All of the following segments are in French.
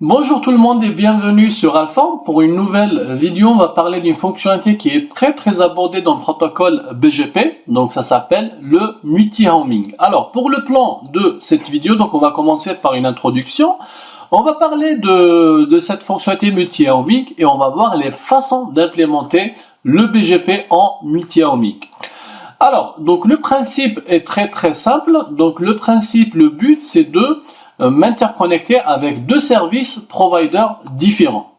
Bonjour tout le monde et bienvenue sur Alpha. Pour une nouvelle vidéo, on va parler d'une fonctionnalité qui est très abordée dans le protocole BGP. Donc ça s'appelle le multi-homing. Alors pour le plan de cette vidéo, donc on va commencer par une introduction. On va parler de cette fonctionnalité multi-homing et on va voir les façons d'implémenter le BGP en multi-homing. Alors, donc le principe est très simple. Donc le but c'est de m'interconnecter avec deux services providers différents.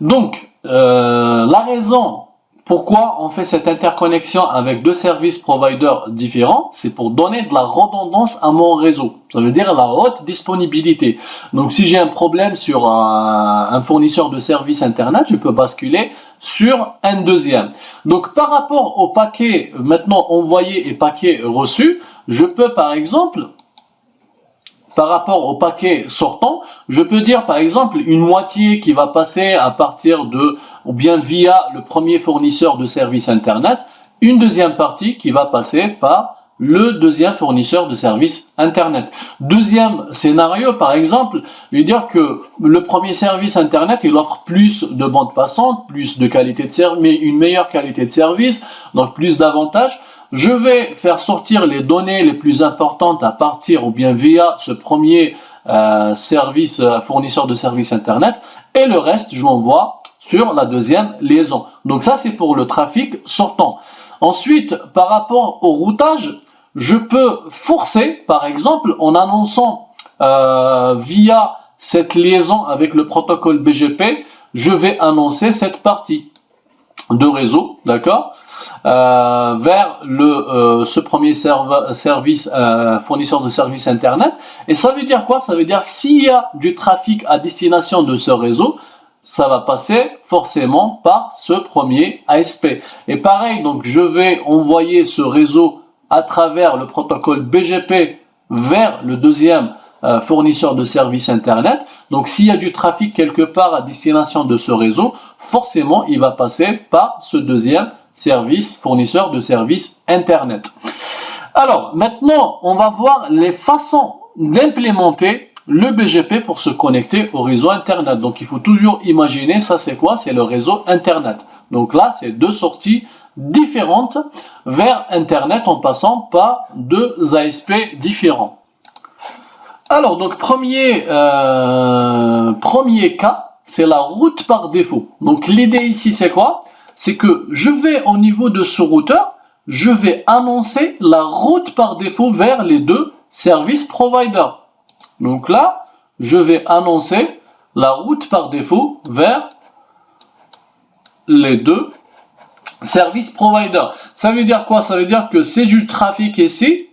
Donc, la raison pourquoi on fait cette interconnexion avec deux services providers différents, c'est pour donner de la redondance à mon réseau. Ça veut dire la haute disponibilité. Donc, si j'ai un problème sur un fournisseur de services Internet, je peux basculer sur un deuxième. Donc, par rapport au paquet maintenant envoyé et paquet reçu, je peux par exemple par rapport au paquet sortant, je peux dire par exemple une moitié qui va passer à partir de, ou bien via le premier fournisseur de services Internet, une deuxième partie qui va passer par le deuxième fournisseur de services Internet. Deuxième scénario, par exemple, je veux dire que le premier service Internet, il offre plus de bandes passantes, plus de qualité de service, mais une meilleure qualité de service, donc plus d'avantages. Je vais faire sortir les données les plus importantes à partir ou bien via ce premier fournisseur de services Internet et le reste, je l'envoie sur la deuxième liaison. Donc ça, c'est pour le trafic sortant. Ensuite, par rapport au routage, je peux forcer, par exemple, en annonçant via cette liaison avec le protocole BGP, je vais annoncer cette partie de réseau, d'accord, vers ce premier service fournisseur de services Internet. Et ça veut dire quoi? Ça veut dire s'il y a du trafic à destination de ce réseau, ça va passer forcément par ce premier ASP. Et pareil, donc je vais envoyer ce réseau à travers le protocole BGP vers le deuxième fournisseur de services Internet. Donc s'il y a du trafic quelque part à destination de ce réseau, forcément il va passer par ce deuxième fournisseur de services Internet. Alors maintenant, on va voir les façons d'implémenter le BGP pour se connecter au réseau Internet. Donc il faut toujours imaginer, ça c'est quoi? C'est le réseau Internet. Donc là, c'est deux sorties différentes vers Internet en passant par deux ASP différents. Alors, donc premier cas, c'est la route par défaut. Donc l'idée ici, c'est quoi? C'est que je vais au niveau de ce routeur, je vais annoncer la route par défaut vers les deux services providers. Donc là, je vais annoncer la route par défaut vers les deux services providers. Ça veut dire quoi? Ça veut dire que c'est du trafic ici.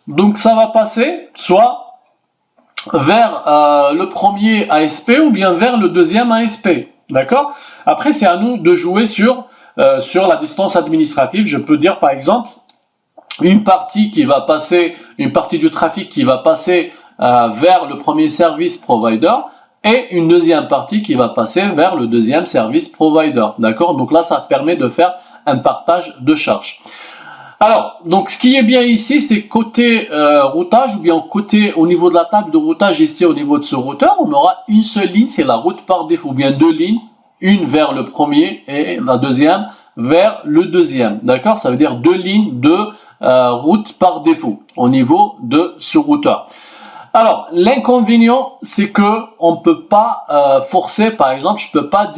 Donc ça va passer soit vers le premier ASP ou bien vers le deuxième ASP. D'accord? Après, c'est à nous de jouer sur la distance administrative. Je peux dire par exemple une partie du trafic qui va passer vers le premier service provider et une deuxième partie qui va passer vers le deuxième service provider. D'accord? Donc là, ça permet de faire un partage de charges. Alors, donc ce qui est bien ici, c'est côté routage ou bien au niveau de la table de routage ici, au niveau de ce routeur, on aura une seule ligne, c'est la route par défaut, ou bien deux lignes, une vers le premier et la deuxième vers le deuxième. D'accord? Ça veut dire deux lignes de route par défaut au niveau de ce routeur. Alors, l'inconvénient, c'est que on peut pas forcer, par exemple, je peux pas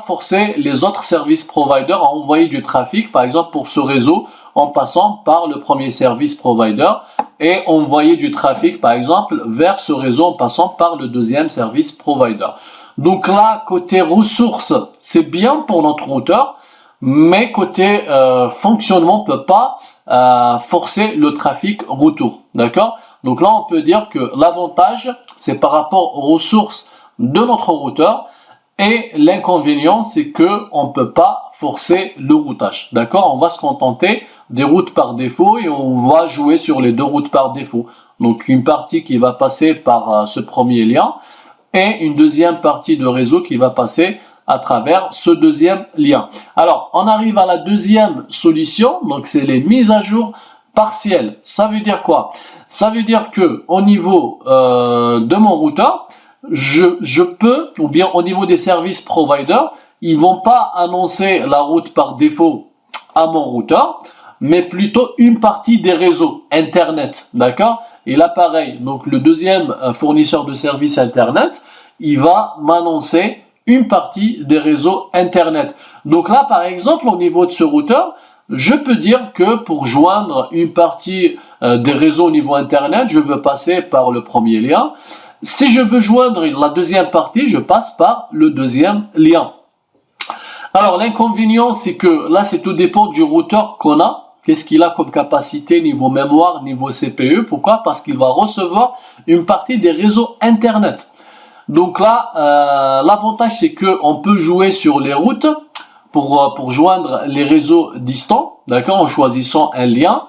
forcer les autres services providers à envoyer du trafic, par exemple pour ce réseau, en passant par le premier service provider et envoyer du trafic, par exemple, vers ce réseau en passant par le deuxième service provider. Donc là, côté ressources, c'est bien pour notre routeur, mais côté fonctionnement, on ne peut pas forcer le trafic retour. D'accord? Donc là, on peut dire que l'avantage, c'est par rapport aux ressources de notre routeur et l'inconvénient, c'est que on ne peut pas forcer le routage. D'accord? On va se contenter des routes par défaut et on va jouer sur les deux routes par défaut. Donc une partie qui va passer par ce premier lien et une deuxième partie de réseau qui va passer à travers ce deuxième lien. Alors, on arrive à la deuxième solution, donc c'est les mises à jour partielles. Ça veut dire quoi? Ça veut dire que au niveau de mon routeur, je peux, ou bien au niveau des services providers, ils vont pas annoncer la route par défaut à mon routeur, mais plutôt une partie des réseaux Internet, d'accord? Et là, pareil, donc le deuxième fournisseur de services Internet, il va m'annoncer une partie des réseaux Internet. Donc là, par exemple, au niveau de ce routeur, je peux dire que pour joindre une partie des réseaux au niveau Internet, je veux passer par le premier lien. Si je veux joindre la deuxième partie, je passe par le deuxième lien. Alors l'inconvénient, c'est que là, c'est tout dépend du routeur qu'on a. Qu'est-ce qu'il a comme capacité niveau mémoire, niveau CPU? Pourquoi? Parce qu'il va recevoir une partie des réseaux Internet. Donc là, l'avantage, c'est qu'on peut jouer sur les routes pour joindre les réseaux distants, d'accord, en choisissant un lien.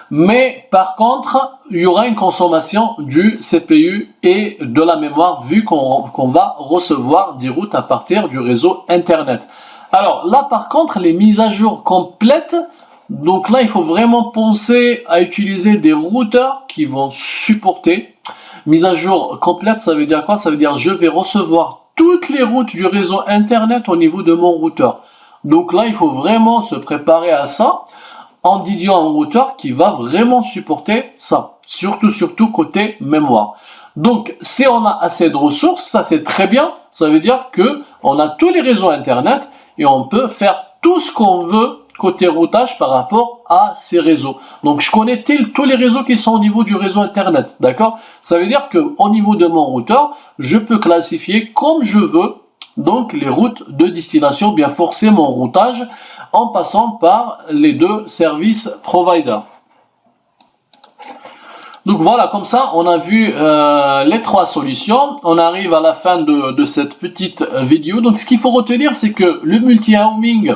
Mais par contre, il y aura une consommation du CPU et de la mémoire vu qu'on va recevoir des routes à partir du réseau Internet. Alors là, par contre, les mises à jour complètes, donc là, il faut vraiment penser à utiliser des routeurs qui vont supporter. Mise à jour complète, ça veut dire quoi? Ça veut dire je vais recevoir toutes les routes du réseau Internet au niveau de mon routeur. Donc là, il faut vraiment se préparer à ça en dédiant un routeur qui va vraiment supporter ça. Surtout côté mémoire. Donc, si on a assez de ressources, ça c'est très bien. Ça veut dire que on a tous les réseaux Internet et on peut faire tout ce qu'on veut côté routage par rapport à ces réseaux. Donc, je connais tous les réseaux qui sont au niveau du réseau Internet, d'accord? Ça veut dire que au niveau de mon routeur, je peux classifier comme je veux donc les routes de destination, bien forcer mon routage en passant par les deux services providers. Donc voilà, comme ça, on a vu les trois solutions. On arrive à la fin de cette petite vidéo. Donc ce qu'il faut retenir, c'est que le multi-homing,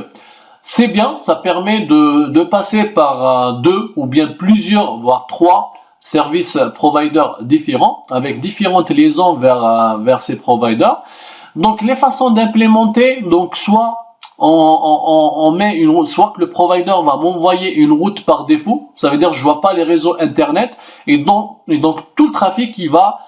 c'est bien, ça permet de passer par deux ou bien plusieurs, voire trois services providers différents, avec différentes liaisons vers ces providers. Donc les façons d'implémenter, donc soit on met une route, soit que le provider va m'envoyer une route par défaut, ça veut dire je vois pas les réseaux Internet et donc tout le trafic il va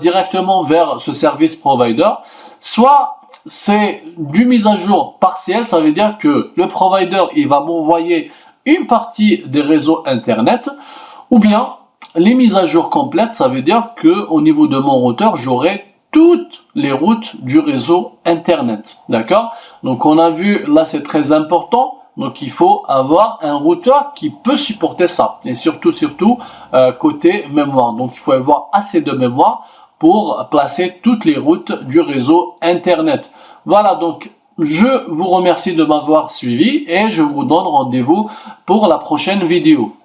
directement vers ce service provider. Soit c'est du mise à jour partiel, ça veut dire que le provider il va m'envoyer une partie des réseaux Internet, ou bien les mises à jour complètes, ça veut dire que au niveau de mon routeur j'aurai toutes les routes du réseau Internet, d'accord? Donc on a vu, là c'est très important, donc il faut avoir un routeur qui peut supporter ça, et surtout côté mémoire, donc il faut avoir assez de mémoire pour placer toutes les routes du réseau Internet. Voilà, donc je vous remercie de m'avoir suivi et je vous donne rendez-vous pour la prochaine vidéo.